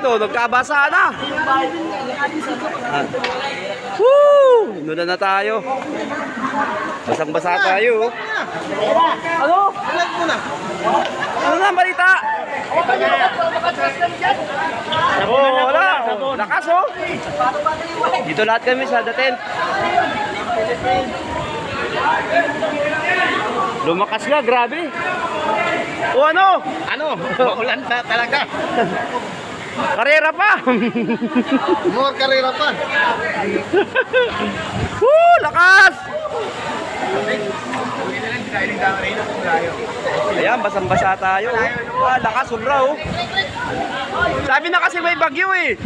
oh, nagkabasa na. Woo! Inuna na tayo. Basang-basa tayo. Ano? Ano na ang balita? Oh, wala. Lakas oh. Dito lahat kami sa daten. Lumakas nga, grabe. O ano? Ano? Maulan na talaga. Karera pa. More karera pa. Woo! Lakas! Ayan, basang-basa tayo. Ah, lakas, sobra oh. Sabi na kasi may bagyo eh.